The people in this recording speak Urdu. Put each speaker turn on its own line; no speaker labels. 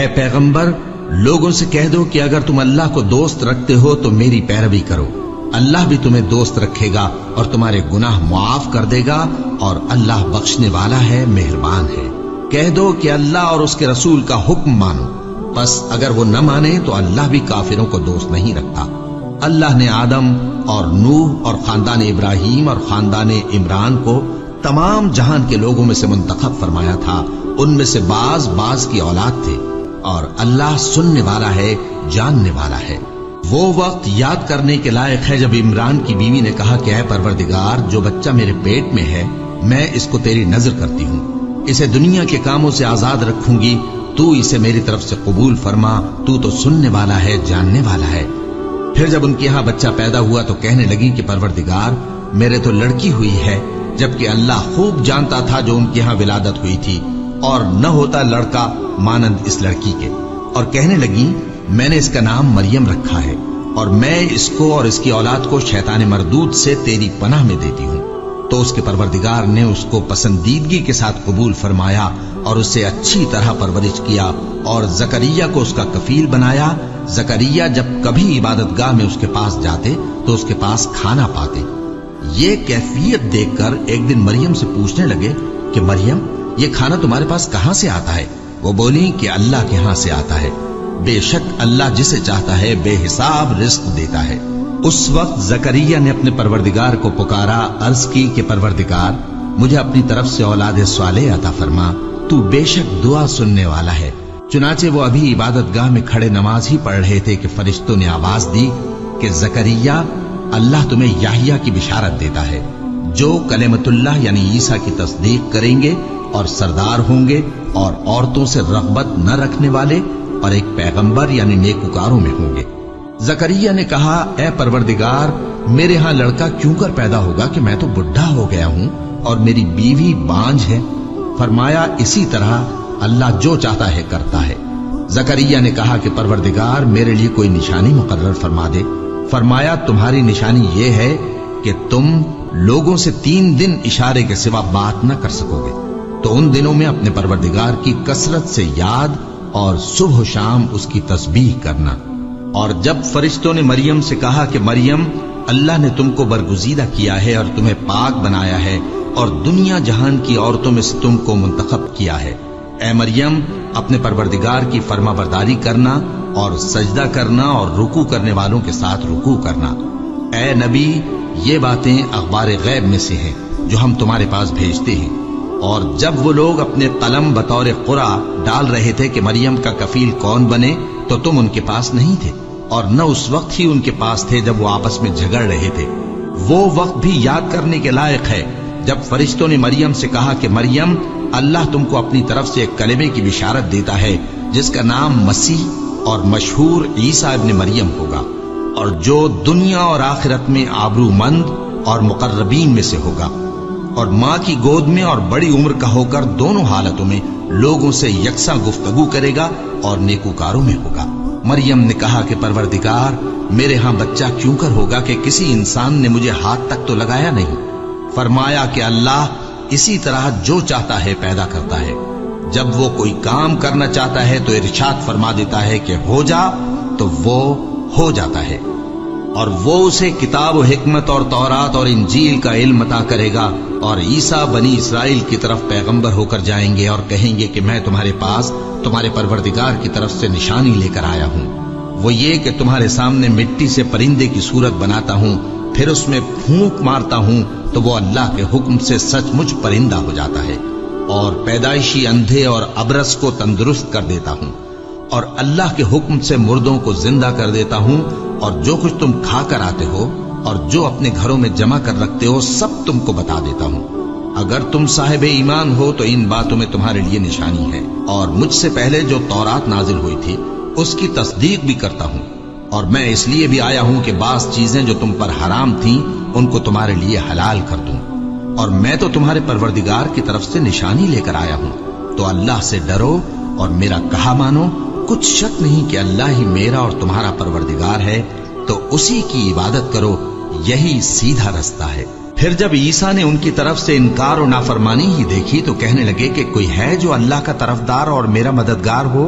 اے پیغمبر لوگوں سے کہہ دو کہ اگر تم اللہ کو دوست رکھتے ہو تو میری پیروی کرو، اللہ بھی تمہیں دوست رکھے گا اور تمہارے گناہ معاف کر دے گا، اور اللہ بخشنے والا ہے، مہربان ہے۔ کہہ دو کہ اللہ اور اس کے رسول کا حکم مانو، بس اگر وہ نہ مانے تو اللہ بھی کافروں کو دوست نہیں رکھتا۔ اللہ نے آدم اور نوح اور خاندان ابراہیم اور خاندان عمران کو تمام جہان کے لوگوں میں سے منتخب فرمایا تھا، ان میں سے بعض کی اولاد تھے، اور اللہ سننے والا ہے، جاننے والا ہے۔ وہ وقت یاد کرنے کے لائق ہے جب عمران کی بیوی نے کہا کہ اے پروردگار، جو بچہ میرے پیٹ میں ہے میں اس کو تیری نذر کرتی ہوں، اسے دنیا کے کاموں سے آزاد رکھوں گی، تو اسے میری طرف سے قبول فرما، تو سننے والا ہے، جاننے والا ہے۔ پھر جب ان کے یہاں بچہ پیدا ہوا تو کہنے لگی کہ پروردگار میرے تو لڑکی ہوئی ہے، جبکہ اللہ خوب جانتا تھا جو ان کے یہاں ولادت ہوئی تھی، اور نہ ہوتا لڑکا مانند اس لڑکی کے۔ اور کہنے لگی میں نے اس کا نام مریم رکھا ہے، اور میں اس کو اور اس کی اولاد کو شیطان مردود سے تیری پناہ میں دیتی ہوں۔ تو اس کے پروردگار نے اس کو پسندیدگی کے ساتھ قبول فرمایا اور اسے اچھی طرح پرورش کیا، اور زکریا کو اس کا کفیل بنایا۔ زکریا جب کبھی عبادت گاہ میں اس کے پاس جاتے تو اس کے پاس کھانا پاتے۔ یہ کیفیت دیکھ کر ایک دن مریم سے پوچھنے لگے کہ مریم یہ کھانا تمہارے پاس کہاں سے آتا ہے؟ وہ بولی کہ اللہ کے ہاں سے آتا ہے، بے شک اللہ جسے چاہتا ہے بے حساب رزق دیتا ہے۔ اس وقت زکریا نے اپنے پروردگار کو پکارا، عرض کی کہ پروردگار مجھے اپنی طرف سے اولاد صالح عطا فرما، تو بے شک دعا سننے والا ہے۔ چنانچہ وہ ابھی عبادت گاہ میں کھڑے نماز ہی پڑھ رہے تھے کہ فرشتوں نے آواز دی کہ زکریا اللہ تمہیں یحییٰ کی بشارت دیتا ہے، جو کلمۃ اللہ یعنی عیسیٰ کی تصدیق کریں گے اور سردار ہوں گے، اور عورتوں سے رغبت نہ رکھنے والے، اور ایک پیغمبر یعنی نیکوکاروں میں ہوں گے۔ زکریا نے کہا اے پروردگار میرے ہاں لڑکا کیوں کر پیدا ہوگا کہ میں تو بڈھا ہو گیا ہوں اور میری بیوی بانجھ ہے؟ فرمایا اسی طرح اللہ جو چاہتا ہے کرتا ہے۔ زکریا نے کہا کہ پروردگار میرے لیے کوئی نشانی مقرر فرما دے۔ فرمایا تمہاری نشانی یہ ہے کہ تم لوگوں سے 3 دن اشارے کے سوا بات نہ کر سکو گے، تو ان دنوں میں اپنے پروردگار کی کثرت سے یاد اور صبح و شام اس کی تسبیح کرنا۔ اور جب فرشتوں نے مریم سے کہا کہ مریم اللہ نے تم کو برگزیدہ کیا ہے اور تمہیں پاک بنایا ہے اور دنیا جہان کی عورتوں میں سے تم کو منتخب کیا ہے، اے مریم اپنے پروردگار کی فرما برداری کرنا اور سجدہ کرنا اور رکوع کرنے والوں کے ساتھ رکوع کرنا۔ اے نبی یہ باتیں اخبار غیب میں سے ہیں جو ہم تمہارے پاس بھیجتے ہیں۔ اور جب وہ لوگ اپنے قلم بطور قرعہ ڈال رہے تھے کہ مریم کا کفیل کون بنے تو تم ان کے پاس نہیں تھے، اور نہ اس وقت ہی ان کے پاس تھے جب وہ آپس میں جھگڑ رہے تھے۔ وہ وقت بھی یاد کرنے کے لائق ہے جب فرشتوں نے مریم سے کہا کہ مریم اللہ تم کو اپنی طرف سے ایک کلمے کی بشارت دیتا ہے جس کا نام مسیح اور مشہور عیسیٰ ابن مریم ہوگا، اور جو دنیا اور آخرت میں آبرو مند اور مقربین میں سے ہوگا، اور ماں کی گود میں اور بڑی عمر کا ہو کر دونوں حالتوں میں لوگوں سے یکساں گفتگو کرے گا اور نیکوکاروں میں ہوگا۔ مریم نے کہا کہ پروردگار میرے ہاں بچہ کیوں کر ہوگا کہ کسی انسان نے مجھے ہاتھ تک تو لگایا نہیں؟ فرمایا کہ اللہ اسی طرح جو چاہتا ہے پیدا کرتا ہے، جب وہ کوئی کام کرنا چاہتا ہے تو ارشاد فرما دیتا ہے کہ ہو جا تو وہ ہو جاتا ہے، اور وہ اسے کتاب و حکمت اور تورات اور انجیل کا علم عطا کرے گا، اور عیسیٰ بنی اسرائیل کی طرف پیغمبر ہو کر جائیں گے اور کہیں گے کہ میں تمہارے پاس تمہارے پروردگار کی طرف سے نشانی لے کر آیا ہوں، وہ یہ کہ تمہارے سامنے مٹی سے پرندے کی صورت بناتا ہوں، پھر اس میں پھونک مارتا ہوں تو وہ اللہ کے حکم سے سچ مچ پرندہ ہو جاتا ہے، اور پیدائشی اندھے اور ابرص کو تندرست کر دیتا ہوں، اور اللہ کے حکم سے مردوں کو زندہ کر دیتا ہوں، اور جو کچھ تم کھا کر آتے ہو اور جو اپنے گھروں میں جمع کر رکھتے ہو سب تم کو بتا دیتا ہوں۔ اگر تم صاحب ایمان ہو تو ان باتوں میں تمہارے لیے نشانی ہے، اور مجھ سے پہلے جو تورات نازل ہوئی تھی اس کی تصدیق بھی کرتا ہوں، اور میں اس لیے بھی آیا ہوں کہ بعض چیزیں جو تم پر حرام تھیں ان کو تمہارے لیے حلال کر دوں، اور میں تو تمہارے پروردگار کی طرف سے نشانی لے کر آیا ہوں، تو اللہ سے ڈرو اور میرا کہا مانو۔ کچھ شک نہیں کہ اللہ ہی میرا اور تمہارا پروردگار ہے، تو اسی کی عبادت کرو، یہی سیدھا رستہ ہے۔ پھر جب عیسیٰ نے ان کی طرف سے انکار و نافرمانی ہی دیکھی تو کہنے لگے کہ کوئی ہے جو اللہ کا طرفدار اور میرا مددگار ہو؟